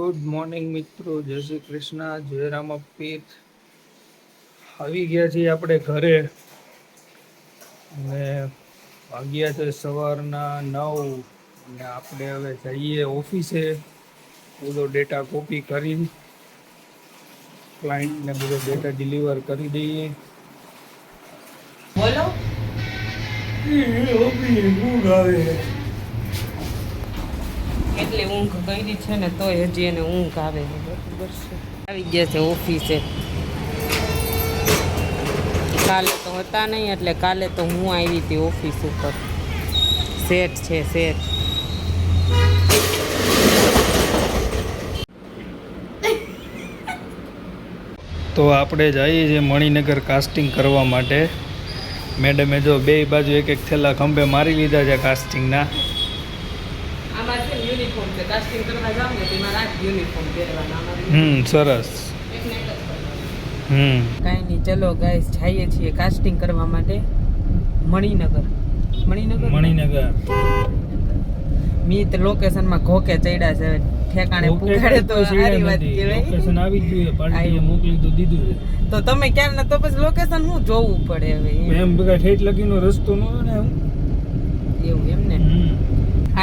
Good morning મિત્રો, જય શ્રી કૃષ્ણ, જય રામપીર. આવી ગયા છીએ આપણે ઘરે અને વાગ્યા છે સવારના 9 અને આપણે હવે જઈએ ઓફિસે. બધો ડેટા કોપી કરી ક્લાયન્ટને બધો ડેટા ડિલિવર કરી દઈએ. બોલો ઊંઘ આવે કેટલી ઊંઘ કરી છે ને તોય હજી એને ઊંઘ આવે છે. બરાબર છે. આવી ગયા છે ઓફિસે. કાલે તો હતા નહીં એટલે કાલે તો હું આવી હતી ઓફિસ ઉપર. સેટ છે સેટ. તો આપણે જઈએ છીએ મણિનગર કાસ્ટિંગ કરવા માટે. મેડમે જો બે બાજુ એક એક થેલા ખંભે મારી લીધા છે કાસ્ટિંગના. આમાં છે યુનિફોર્મ છે. કાસ્ટિંગ કરવા જાવ ને તેમાં રાત યુનિફોર્મ પહેરવાના. સરસ. કાંઈ નહીં, ચલો ગાઈસ જઈએ છીએ કાસ્ટિંગ કરવા માટે મણિનગર. મીત લોકેશનમાં ઘોકે ચડ્યા છે. ઠેકાણે પુગાડે તો સારી વાત કહેવાય. લોકેશન આવી ગયું, પાર્ટીએ મોકલી તો દીધું છે. તો તમે ક્યાં ન તો પછી લોકેશન હું જોવું પડે હવે. એમ બધા ઠેઠ લગીનો રસ્તો ન હોય ને એવું એમ ને.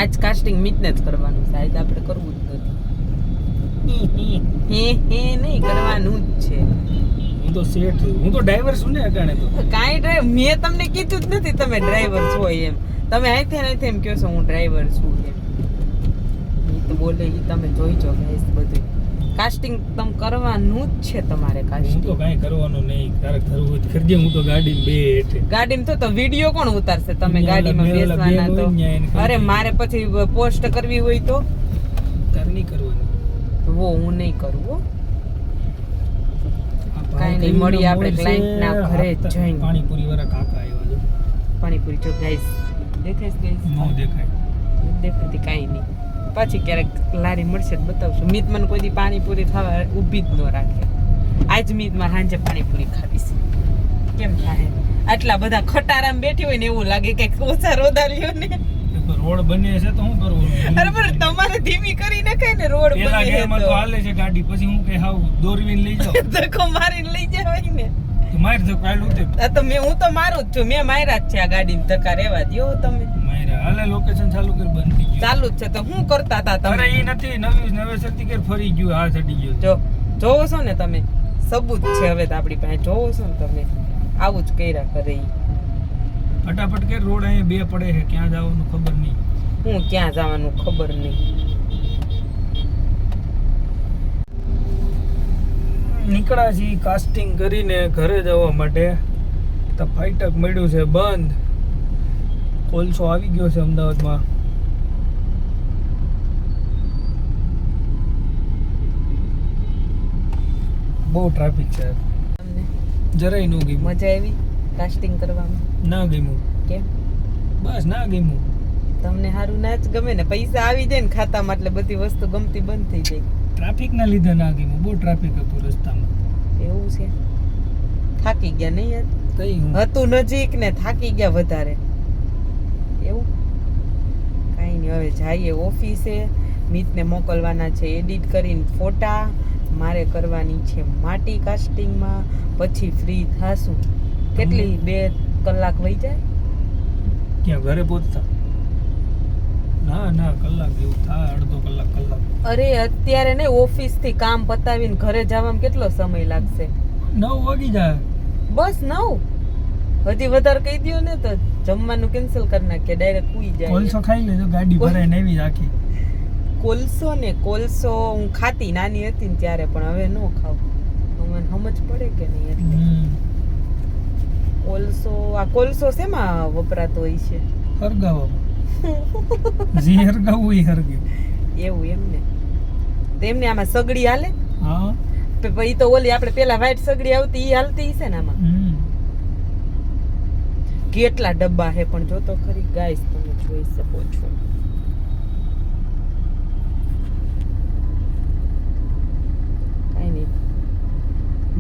આજ કાસ્ટિંગ મીતને જ કરવાનું છે. આજ આપણે કરવું જ નથી. હે નહીં કરવાનું જ છે. હું તો ડ્રાઈવર છું ને અટાણે તો. કાંઈ ડ્રાઈવર મેં તમને કીધું જ નથી તમે ડ્રાઈવર છો એમ. તમે અહીંથી એમ કહો છો હું ડ્રાઈવર છું એમ. એ તો બોલે એ તમે જોઈ જો ગાઈસ બધું. કાસ્ટિંગ તમે કરવાનું જ છે તમારે. કાસ્ટિંગ હું તો કાંઈ કરવાનું નહીં. તારે કરવું હોય કરજે. હું તો ગાડીમાં બે હેઠે. ગાડીમાં તો વિડીયો કોણ ઉતારશે? તમે ગાડીમાં બેસવાના તો. અરે મારે પછી પોસ્ટ કરવી હોય તો તારે નહીં કરવાની. વો હું નહીં કરું હો. કાંઈ નહીં, મળીએ આપણે ક્લાયન્ટના ઘરે જઈને. પાણીપુરી વાળા કાકા આવ્યા છે. પાણીપુરી જો ગાઈસ દેખાય ગાઈસ? ન દેખાય. દેખાતી કાંઈ નહીં. પછી ક્યારેક લારી મળશે તો બતાવશું. મીત મને કોઈ દી પાણીપુરી ખાવા ઊભી જ ન રાખે. આજ મીતમાં સાંજે પાણીપુરી ખાવીશ. કેમ થાય? આટલા બધા ખટારામાં બેઠી હોય ને એવું લાગે કે ઓછા રોદાલ્યો ને. રોડ બને છે તો હું કરવું? અરે પણ તમારે ધીમી કરી નખાય ને રોડ બને તો હાલે છે ગાડી. પછી હું કે હાવ દોરવીને લઈ જાવ. ધક્કો મારીને લઈ જવાય ને. માર ધક્કો આલું તે. આ તો હું તો મારું જ છું. મેં માર્યા જ છે આ ગાડીને ધક્કા. રહેવા દ્યો તમે. માર્યા. હાલે લોકેશન ચાલુ કરી બંધ થઈ ગયું. ચાલુ જ છે તો હું કરતા હતા તમે? અરે ઈ નથી. નવેસરથી કે ફરી ગયું. હા ચડી ગયો. જો જોવો છો ને તમે. સબૂત છે હવે તો આપણી પાસે. જોવો છો ને તમે. આવું જ કર્યા કરે ઈ. ફટાફટ કે રોડ અહીંયા બે પડે છે. ક્યાં જવાનું ખબર નહીં. હું ક્યાં જવાનું ખબર નહીં. નીકળ્યા છીએ કાસ્ટિંગ કરીને ઘરે જવા માટે. તો ફાઈટક મળ્યું છે બંધ. કોલસો આવી ગયો છે અમદાવાદમાં. બહુ ટ્રાફિક છે. તમને જરાય ન ગયું. મજા આવી કાસ્ટિંગ કરવામાં? ના ગયું. કેમ? બસ ના ગયું. તમને સારું ના જ ગમે ને. પૈસા આવી જાય ને ખાતામાં એટલે બધી વસ્તુ ગમતી બંધ થઈ જાય. ટ્રાફિક ના લીધે ના ગયું. બહુ ટ્રાફિક હતું રસ્તામાં. એવું છે? થાકી ગયા નહીં યાર? કઈ હતું નજીક ને થાકી ગયા વધારે એવું? કાંઈ નહીં, હવે જઈએ ઓફિસે. મીતને મોકલવાના છે એડિટ કરીને ફોટા. મારે કરવાની છે માટી કાસ્ટિંગમાં. પછી ફ્રી થાશું. કેટલી 2 કલાક વહી જાય? ક્યાં ઘરે પહોંચતા? ના કલાક જેવું થાય. અડધો કલાક. અરે અત્યારે ને ઓફિસ થી કામ પતાવીને ઘરે જવામાં કેટલો સમય લાગશે? 9 વાગી જાય. બસ 9? હજી વધારે કહી દો ને તો જમવાનું કેન્સલ કરી નાખીએ. ડાયરેક્ટ સુઈ જાય. કોલસો ખાઈ લેજો. ગાડી ભરાઈને એવી રાખી. કોલસો હું ખાતી નાની હતી ને ત્યારે, પણ હવે ન ખાવ. મને સમજ પડે કે નહીં એટલે. કોલસો શેમાં વપરાતો હોય છે? હરગાવામાં. જી હરગાવું ઈ હરગે. એવું એમ ને. તો એમને આમાં સગડી હાલે? હા. પછી તો ઓલી આપણે પેલા વ્હાઈટ સગડી આવતી ઈ હાલતી છે ને આમાં? કેટલા ડબ્બા હે પણ જો તો ખરી ગાઈસ, તમે જોઈ શકો છો. કઈ નહીં,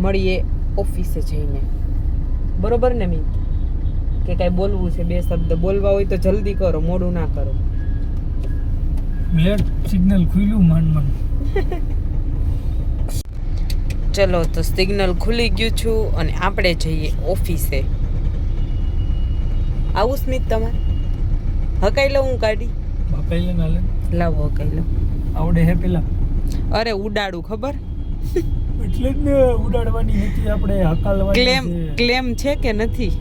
મળીએ ઓફિસે જઈને. બરોબર ને મી? કે કઈ બોલવું છે? 2 શબ્દ બોલવા હોય તો જલ્દી કરો, મોડું ના કરો. સિગ્નલ ખુલ્યું માંડ ચલો તો સિગ્નલ ખુલી ગયું છું અને આપણે જઈએ ઓફિસે. આવું સ્મિત તમારે હકાઈ લઉં હું ગાડી? બાપાઈ લે લાવો હકાઈ લઉં. આવડે હે પેલા અરે ઉડાડું ખબર એટલે જ ને ઉડાડવાની નથી આપણે હકાલવાની ક્લેમ છે કે નથી?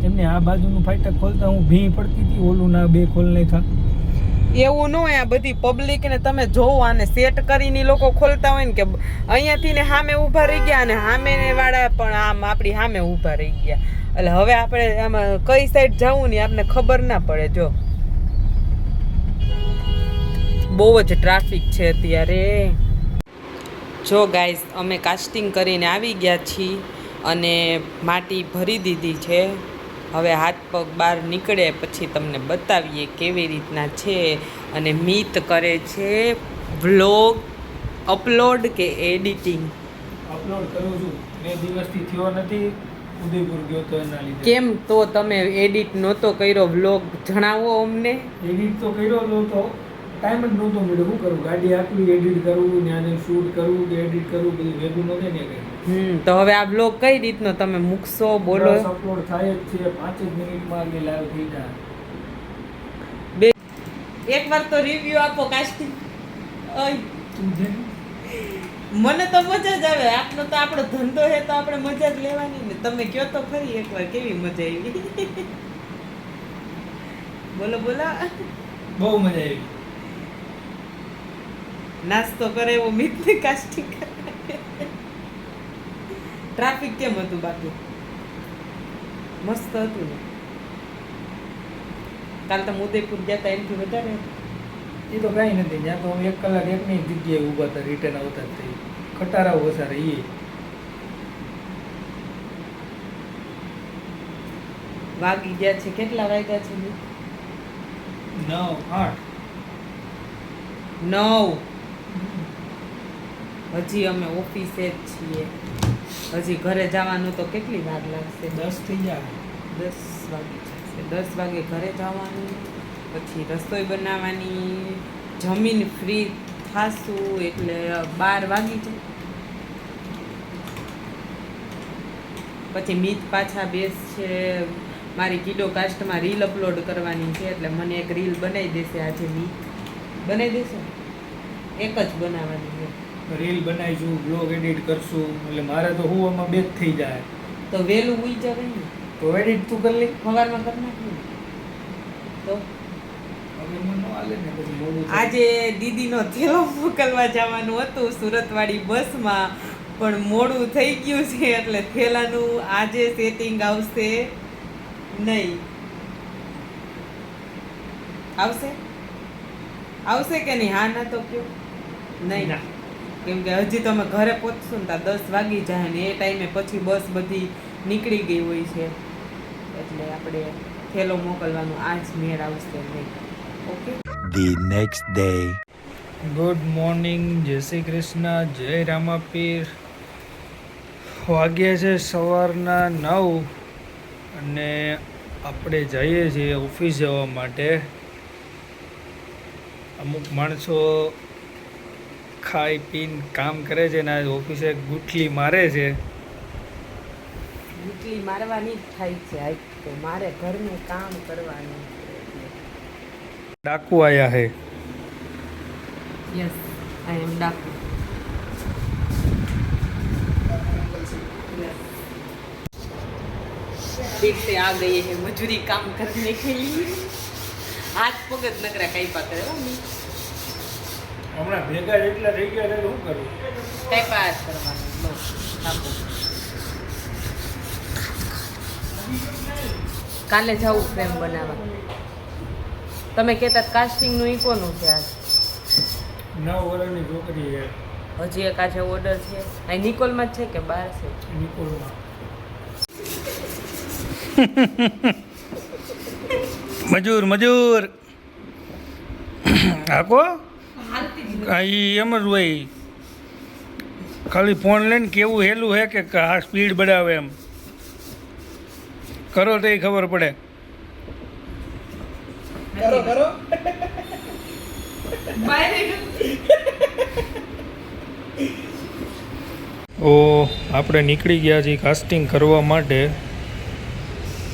એમને આ બાજુનું ફાટક ખોલતા હું ભી પડતી હતી, ઓલું ના બે ખોલ નાખ્યા. એવું ન હોય. આ બધી પબ્લિક ને તમે જોવો આને સેટ કરીને ઈ લોકો ખોલતા હોય ને કે અહીંયાથી ને સામે ઊભા રહી ગયા અને સામે વાળા પણ આમ આપણી સામે ઊભા રહી ગયા. એટલે હવે આપણે આમાં કઈ સાઈડ જવું ને આપને ખબર ના પડે. જો બહુ જ ટ્રાફિક છે અત્યારે. જો ગાઈસ અમે કાસ્ટિંગ કરીને આવી ગયા છીએ અને માટી ભરી દીધી છે. હવે હાથ પગ બહાર નીકળે પછી તમને બતાવીએ કેવી રીતના છે. અને મિત કરે છે વ્લોગ અપલોડ કે એડિટિંગ. અપલોડ કરું છું. 2 દિવસથી થયો નથી, ઉદયપુર ગયો તો એના લીધે. કેમ તો તમે એડિટ નહોતો કર્યો વ્લોગ? જણાવો અમને. એડિટ તો કર્યો નહોતો, ટાઈમ જ નહોતો મળ્યો. શું કરું, ગાડી આખી એડિટ કરવું, ત્યાં શૂટ કરવું કે એડિટ કરવું, બધું ભેગું નહોતું ને કંઈ. તો હવે આ વ્લોગ કઈ રીતનો તમે મૂકશો બોલો? અપલોડ થાય જ છે, 5 જ મિનિટમાં આગળ લાઈવ થઈ જાય. એકવાર તો રિવ્યુ આપો કાસ્ટિંગ. તું છે મને તો મજા જ આવે. આપનો તો આપણો ધંધો છે તો આપણે મજા જ લેવાની ને. તમે કયો તો ખરી એકવાર કેવી મજા આવી? બોલો બોલો. બહુ મજા આવી. નાસ્તો કરે એવો મિતને કાસ્ટિંગ કરે. ટ્રાફિક કેમ હતું બાકી? મસ્ત હતું ને. કાલ તમે ઉદયપુર ગયા હતા એમથી વધારે? એ તો કાંઈ નથી, ત્યાં તો હું 1 કલાક એકની જગ્યાએ ઊભા હતા, રિટર્ન આવતા જ થઈ. ખટારાઓ વસારે એ વાગી ગયા છે. કેટલા વાગ્યા છે? 9 8 9. હજી અમે ઓફિસે જ છીએ. હજી ઘરે જવાનું તો કેટલી વાર લાગશે? 10 થઈ જાય. 10 વાગે જશે. 10 વાગે ઘરે જવાનું, પછી રસોઈ બનાવવાની, જમીન ફ્રી થાશું એટલે 12 વાગી જાય. પછી મિત પાછા બેસ છે. મારી કીડો કાસ્ટમાં રીલ અપલોડ કરવાની છે એટલે મને એક રીલ બનાવી દેશે આજે. મિત બનાવી દેશે? એક જ બનાવવાની છે. રીલ બનાવીશું, બ્લોગ એડિટ કરશું, એટલે મારે તો હુવામાં 2 જ થઈ જાય. તો વહેલું ઉઈ જવાય ને. તો એડિટ તું કરી લે, સવારમાં કરી નાખી ને. તો હવે મને ન હાલે ને, પછી મોડું થાય. આજે દીદીનો થેલો મોકલવા જવાનું હતું સુરતવાળી બસમાં, પણ મોડું થઈ ગયું છે એટલે થેલાનું આજે સેટિંગ આવશે નહીં. આવશે? આવશે કે નહીં? હા ના તો કયો નહીં ના. કેમ કે હજી તમે ઘરે પહોંચશો ને ત્યાં 10 વાગી જાય ને એ ટાઈમે પછી બસ બધી નીકળી ગઈ હોય છે એટલે આપણે થેલો મોકલવાનું આજ મેળ આવશે નહીં. Okay. The next day. Good morning, જય શ્રી કૃષ્ણ, જય રામાપીર. વાગ્યા છે સવારના 9 અને આપણે જઈએ છીએ ઓફિસ જવા માટે. અમુક માણસો ખાઈ પીને કામ કરે છે ને આજ ઓફિસે ગુઠલી મારે છે. ગુટલી મારવાની જ થાય છે આજ તો. મારે ઘરનું કામ કરવાનું છે. ડાકુ આયા હે. યસ, આઈ એમ ડાકુ. फिर से आ गए हैं मजूरी काम करने के लिए. हाथ पग જ નકરા કાંઈ કરે હો મી. હમણાં ભેગા એટલા થઈ ગયા એટલે શું કરું? કાંઈ પાસ કરવાનું. લો આપો. કાલે જાવું ફ્રેમ બનાવવા. તમે કહેતા કાસ્ટિંગનું ઈ કોનું છે આજ? 9 વર્ષની છોકરી છે. હજી એક આજે ઓર્ડર છે. અહીં નિકોલમાં જ છે કે બહાર છે? નિકોલમાં. મજૂર આકો એમ જ હોય. ખાલી ફોન લઈને કેવું હેલું હે કે આ સ્પીડ बढ़ावे એમ કરો તો ખબર પડે. કરો ઓ આપણે નીકળી ગયા છીએ કાસ્ટિંગ કરવા માટે.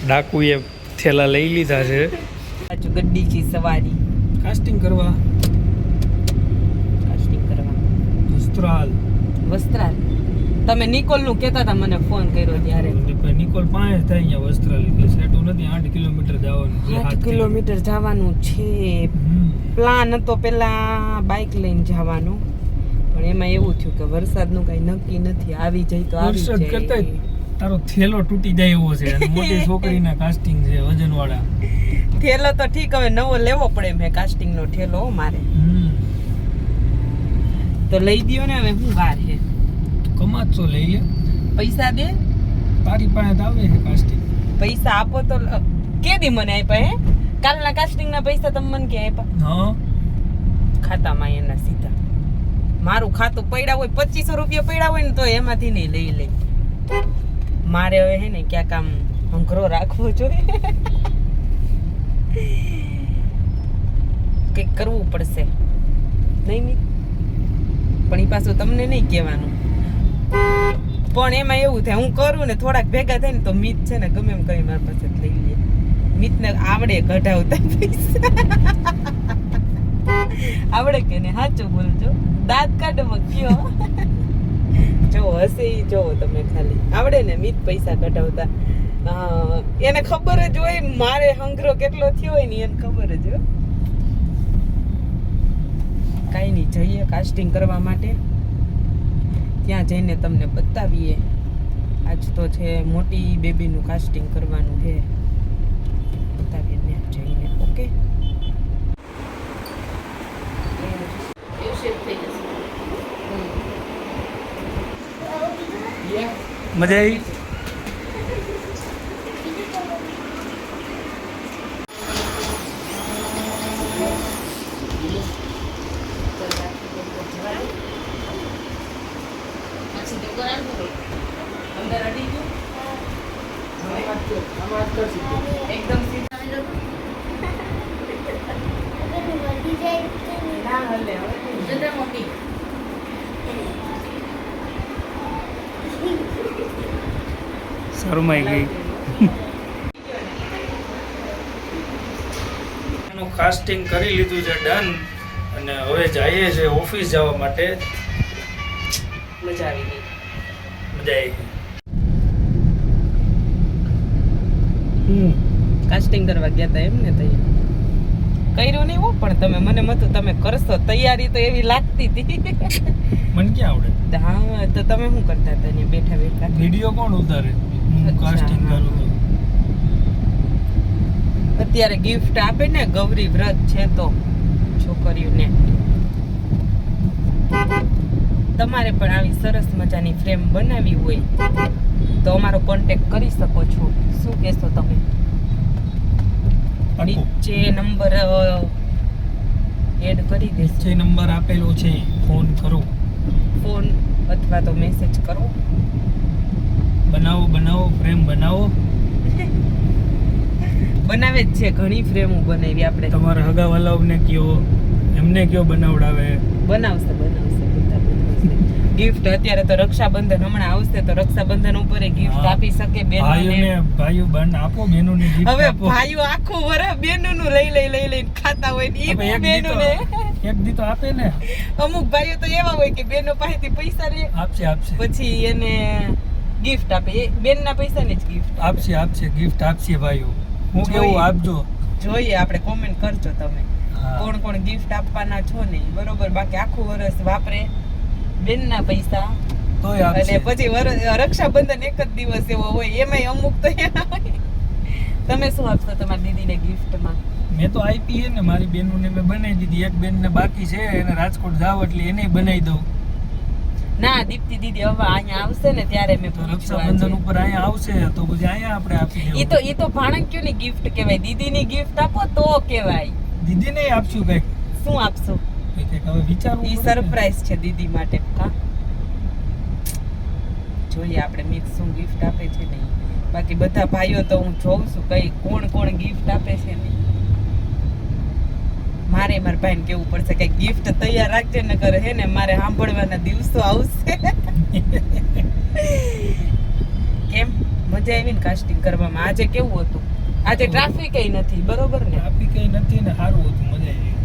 ડાકુએ થેલા લઈ લીધા છે આજુ ગડ્ડીची સવારી કાસ્ટિંગ કરવા. કાસ્ટિંગ કરવા વસ્ત્રાલ. વસ્ત્રાલ. તમે નિકોલનું કહેતા હતા મને ફોન કર્યો ત્યારે. નિકોલ પાસે થાય અહીંયા વસ્ત્રાલ કે સેટું નથી. 8 કિલોમીટર જવાનું છે. 8 કિલોમીટર જવાનું છે. પ્લાન હતો પેલા બાઇક લઈને જવાનું, પણ એમાં એવું થયું કે વરસાદનું કઈ નક્કી નથી. આવી જાય તો આવી વરસાદ કરતા જાય. તારો થેલો તૂટી જાય એવો છે. અને મોટી છોકરીના કાસ્ટિંગ છે વજનવાળા. થેલો તો ઠીક, હવે નવો લેવો પડે. મેં કાસ્ટિંગનો થેલો મારે તો લઈ દ્યો ને. હવે હું વાર હે કમાતો લઈ લે. પૈસા દે. તારી પાસે તો આવે છે કાસ્ટિંગ. પૈસા આપો તો કેદી મને આપ્યા હે? કાલના કાસ્ટિંગના પૈસા તમે મને કે આપ્યા? હા ખાતામાં એના સીધા. મારું ખાતું પડ્યા હોય 2500 રૂપિયા પડ્યા હોય ને તો એમાંથી નહીં લઈ લે. મારે હવે હે ને ક્યાંક આમ હંકરો રાખવો જોઈએ. કંઈક કરવું પડશે નહીં મિત? પણ એ પાછું તમને નહીં કહેવાનું. પણ એમાં એવું થાય હું કરું ને થોડાક ભેગા થાય ને તો મિત છે ને ગમે એમ કરી મારી પાસે લઈ લે. મિતને આવડે કઢાવતા પૈસા. આવડે કે ને? સાચું બોલજો. દાંત કાઢો કયો. જો હશે ઈ જોવો તમે ખાલી. આવડે ને મિત પૈસા કઢાવતા. એને ખબર જ હોય મારે હંગરો કેટલો થયો હોય ને એને ખબર જ હોય. કાંઈ નહીં, જઈએ કાસ્ટિંગ કરવા માટે. ત્યાં જઈને તમને બતાવીએ. આજ તો છે મોટી બેબીનું કાસ્ટિંગ કરવાનું છે. બતાવીએ ત્યાં જઈને. ઓકે. મજા આવી. અંદર અડી ગયું. એકદમ સીધા. ના હલે હવે જતા મમ્મી. શરમાઈ ગઈ. એનું કાસ્ટિંગ કરી લીધું છે ડન. અને હવે જઈએ છે ઓફિસ જવા માટે. મજા આવી ગઈ. મજા આવી ગઈ. કાસ્ટિંગ કરવા ગયા હતા એમ ને? તૈયાર કર્યું નહીં હો, પણ તમે મને મતું તમે કરશો. તૈયારી તો એવી લાગતી હતી. મને ક્યાં આવડે? હા તો તમે શું કરતા હતા ને બેઠા બેઠા? વિડીયો કોણ ઉતારે? હું કાસ્ટિંગ કરું છું. અત્યારે ગિફ્ટ આપે ને, ગૌરી વ્રત છે તો છોકરીઓને. તમારે પણ આવી સરસ મજાની ફ્રેમ બનાવી હોય તો અમારો કોન્ટેક્ટ કરી શકો છો. શું કહેશો તમે? નીચે નંબર એડ કરી દેજો. જે નંબર આપેલો છે ફોન કરો. ફોન અથવા તો મેસેજ કરો. બનાવો ફ્રેમ બનાવો. બનાવે જ છે, ઘણી ફ્રેમો બનાવી આપણે. તમારા હગાવાલાઓને કયો, એમને કયો બનાવડાવે. બનાવશે બધા બનાવશે. ગિફ્ટ અત્યારે તો રક્ષાબંધન હમણાં આવશે તો રક્ષાબંધન ઉપર ગિફ્ટ આપી શકે બેનોને. ભાઈઓ બન આપો, બેનોને ગિફ્ટ હવે આપો. ભાઈઓ આખું વરસ બેનોનું લઈ ખાતા હોય ને હવે ઈ બેનોને એક દી તો આપે ને. અમુક ભાઈઓ તો એવા હોય કે બેનો પાસેથી પૈસા લે આપશે પછી એને ગિફ્ટ આપે. એ બેનના પૈસાની જ ગિફ્ટ આપશે ગિફ્ટ આપશે ભાઈઓ. હું કેવું આપજો. જોઈએ આપણે કોમેન્ટ કરજો તમે હા. કોણ ગિફ્ટ આપવાના છો ને બરોબર. બાકી આખું વરસ વાપરે બેનના પૈસા. તોય આપશે. અને પછી રક્ષાબંધન એક જ દિવસ એવો હોય એમાંય અમુક તો એના હોય. તમે શું આપશો તમારી દીદીને ગિફ્ટમાં? મેં તો આપી હે ને, મારી બેનોને મેં બનાવી દીધી. એક બેનને બાકી છે, એને રાજકોટ જાવ એટલે એને બનાવી દઉં. ના દીપ્તિ દીદી હવે અહીંયા આવશે ને ત્યારે મેં તો રક્ષાબંધન ઉપર અહીંયા આવશે તો પછી અહીંયા આપણે આપી દેવું. ઈ તો ભાણક્યુની ગિફ્ટ કહેવાય. દીદીની ગિફ્ટ આપો તો કહેવાય. દીદીને આપશું કંઈક. શું આપશો? કંઈક હવે વિચારવું ઈ પડે ને. સરપ્રાઈઝ છે દીદી માટે. કા જોઈએ આપણે મિક્સ શું ગિફ્ટ આપે છે ને. બાકી બધા ભાઈઓ તો હું જોઉં છું કઈ કોણ ગિફ્ટ આપે છે ને. મારે મારા ભાઈને કેવું પડશે કે ગિફ્ટ તૈયાર રાખજે ને કરે હે ને મારે સાંભળવાના દિવસો આવશે. કેમ મજા આવી ને કાસ્ટિંગ કરવામાં? આજે કેવું હતું? આજે ટ્રાફિક નથી, બરોબર ને? ટ્રાફિક કઈ નથી ને સારું હતું, મજા આવી.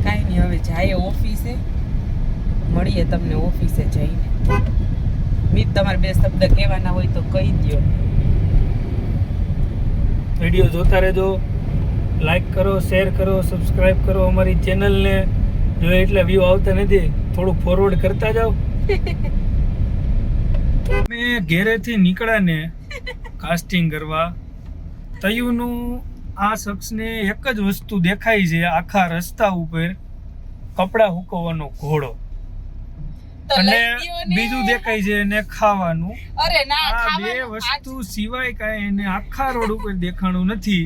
કાંઈ નહીં, હવે જાય ઓફિસે, મળીએ તમને ઓફિસે જઈને. મિત તમારે બે શબ્દ કહેવાના હોય તો કહી દો. વિડીયો જોતા રહેજો, લાઈક કરો, શેર કરો, સબસ્ક્રાઇબ કરો અમારી ચેનલને. જો એટલા વ્યૂ આવતા નથી, થોડુંક ફોરવર્ડ કરતા જાઓ. મેં ઘેરેથી નીકળ્યા ને કાસ્ટિંગ કરવા, તયુનું આ શખ્સને એક જ વસ્તુ દેખાય છે આખા રસ્તા ઉપર, કપડાં હુકવવાનો ઘોડો, અને બીજું દેખાય છે એને ખાવાનું. અરે ના, આ બે વસ્તુ સિવાય કાંઈ એને આખા રોડ ઉપર દેખાણું નથી.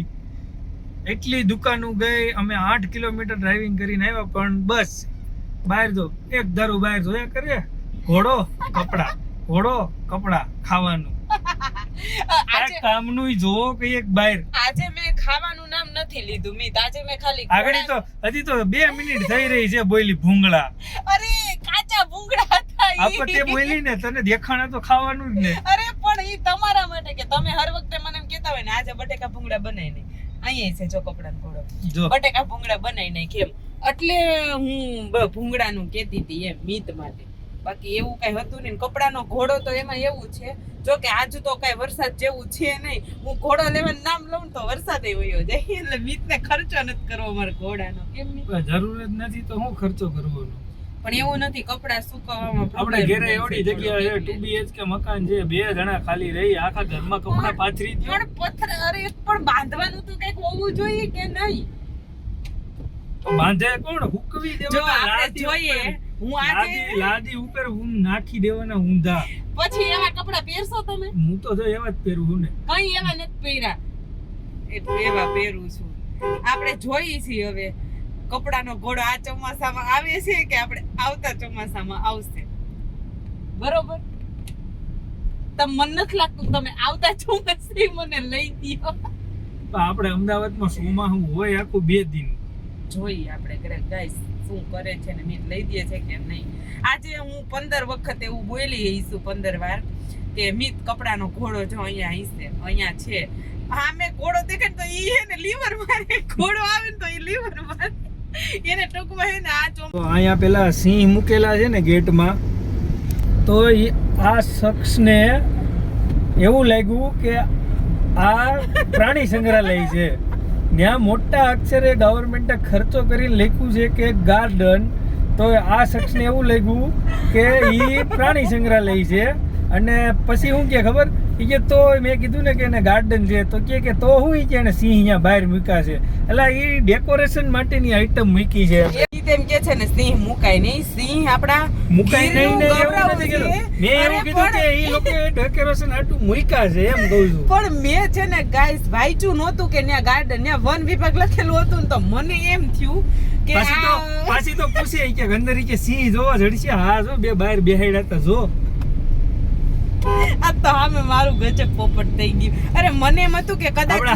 એટલી દુકાનો ગઈ, અમે 8 કિલોમીટર ડ્રાઇવિંગ કરીને આવ્યા, પણ બસ બહાર જો એક ધારું બહાર જોયા કરે, ઘોડો કપડા, ઘોડો કપડા, ખાવાનું. આ કામનું જોવો કે એક બહાર. આજે મેં ખાવાનું નામ નથી લીધું મિત, આજે મેં ખાલી આગળ તો હજી તો 2 મિનિટ થઈ રહી છે બોલી ભૂંગળા. અરે કાચા ભૂંગળા હતા ઈ. આપણે બોલી ને તને દેખાણા તો ખાવાનું જ ને. અરે પણ ઈ તમારા માટે કે તમે હર વખતે મને એમ કહેતા હોય ને આજે બટેકા ભૂંગળા બનાવી નહીં. અહીંયા છે જો કપડાનો ઘોડો, જો બટેકા ભૂંગળા બનાવી નહીં કેમ, એટલે હું ભૂંગળાનું કહેતી હતી એમ મિત માટે. બાકી એવું કઈ હતું નહીં. કપડાનો ઘોડો તો એમાં એવું છે, જો કે આજ તો કઈ વરસાદ જેવું છે નહીં, હું ઘોડો લેવાનું નામ લઉં તો વરસાદ વયો જાય, એટલે મિતને ખર્ચો નથી કરવો મારા ઘોડાનો. કેમ નહીં? જરૂર જ નથી તો હું ખર્ચો કરવાનો. પણ એવું નથી, કપડા સુકવવામાં આપણે ઘરે એવડી જગ્યા છે, 2 BHK મકાન છે, 2 જણા ખાલી રહી, આખા ઘરમાં કપડા પાથરી દો. પણ પથ્થર, અરે પણ બાંધવાનું તો કઈક હોવું જોઈએ કે નહીં? તો બાંધે કોણ? હુકવી જો દેવાના. આપણે જોઈએ, હું આજે લાદી ઉપર હું નાખી દેવાના ઊંધા. પછી એવા કપડા પહેરશો તમે? હું તો જો એવા જ પહેરું ને. કઈ એવા નથી પહેર્યા, એટલે એવા પહેરું છું. આપણે જોઈએ છીએ હવે કપડાનો ઘોડો આ ચોમાસામાં આવે છે કે આપણે આવતા ચોમાસામાં આવશે, બરોબર? તમને મન નથી લાગતું તમે આવતા ચોમાસે મને લઈ દ્યો? આપણે અમદાવાદમાં સોમાં હું હોય આખું 2 દિન જોઈએ આપણે ગાઈસ શું કરે છે ને મીત લઈ દે છે કે નહીં. આજે હું 15 વખત એવું બોલી હઈશું, 15 વાર કે મિત કપડાનો ઘોડો જો અહીંયા છે. હા મેં ઘોડો દેખે તો ઈ હે ને લીવર મારે, ઘોડો આવે ને તો ઈ લીવર મારે, એને ટૂંકમાં હે ને આ તો અહીંયા પેલા સિંહ મૂકેલા છે ને ગેટમાં, તો આ શખ્સને એવું લાગ્યું કે આ પ્રાણી સંગ્રહાલય છે. ત્યાં મોટા અક્ષરે ગવર્મેન્ટે ખર્ચો કરીને લખ્યું છે કે ગાર્ડન, તો આ શખ્સને એવું લાગ્યું કે ઈ પ્રાણી સંગ્રહાલય છે. અને પછી શું કે ખબર, ઈ કે તો મેં કીધું ને કે એને ગાર્ડન છે, તો કે તો હું ઈ કે એને સિંહ અહીંયા બહાર મૂક્યા છે, એટલે ઈ ડેકોરેશન માટેની આઈટમ મૂકી છે. ઈ તેમ કે છે ને સિંહ મુકાય નહીં, સિંહ આપડા મુકાય નહીં ને એવું નથી કીધું. મેં એવું કીધું કે ઈ લોકો ડેકોરેશન આટલું મૂક્યા છે એમ કહું છું. પણ મેં છે ને ગાઈસ વાંચ્યું નહોતું કે ત્યાં ગાર્ડન, ત્યાં વન વિભાગ લખેલું હતું ને, તો મને એમ થયું કે પાછી તો પૂછે કે અંદર કે સિંહ જોવા જડશે. હા જો બે બહાર બેહાડ્યા હતા જો. આ તો આમે મારું ગજબ પોપટ થઈ ગયું. અરે મને એમ હતું કે કદાચ આપણા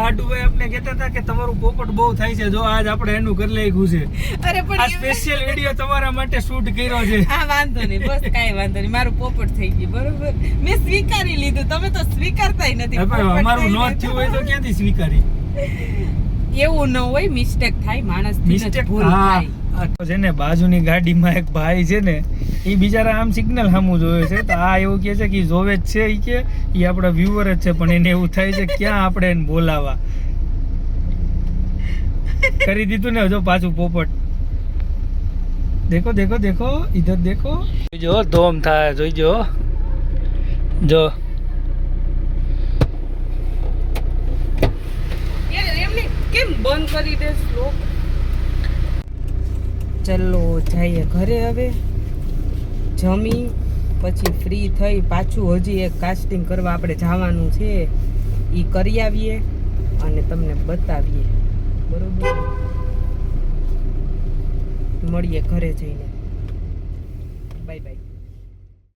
હાડુભાઈ આપણે કહેતા હતા કે તમારું પોપટ બહુ થાય છે, જો આજ આપણે એનું કરી લખ્યું છે. અરે પણ આ સ્પેશિયલ વિડિયો તમારા માટે શૂટ કર્યો છે. હા વાંધો નહીં, બસ કાંઈ વાંધો નહીં, મારું પોપટ થઈ ગયું, બરોબર? મેં સ્વીકારી લીધું, તમે તો સ્વીકારતાય નથી. અમારું નો થયું હોય તો ક્યાંથી સ્વીકારી? એવું ન હોય, મિસ્ટેક થાય, માણસ મિસ્ટેક થાય. જેને બાજુની ગાડીમાં એક ભાઈ છે ને, એ બિચારા આમ સિગ્નલ સામું જોવે છે, તો આ એવું કહે છે કે જોવે જ છે, એ કે એ આપણા વ્યુઅર જ છે, પણ એને એવું થાય છે ક્યાં આપણે એને બોલાવા. કરી દીધું ને જો પાછું પોપટ. દેખો દેખો દેખો, ઇધર દેખો, જોઈજો ધોમ થાય, જોઈજો જો. કેમ બંધ કરી દે સ્લો? ચલો જઈએ ઘરે. હવે જમી પછી ફ્રી થઈ પાછું હજી એક કાસ્ટિંગ કરવા આપણે જવાનું છે, એ કરી આવીએ અને તમને બતાવીએ, બરોબર? મળીએ ઘરે જઈને.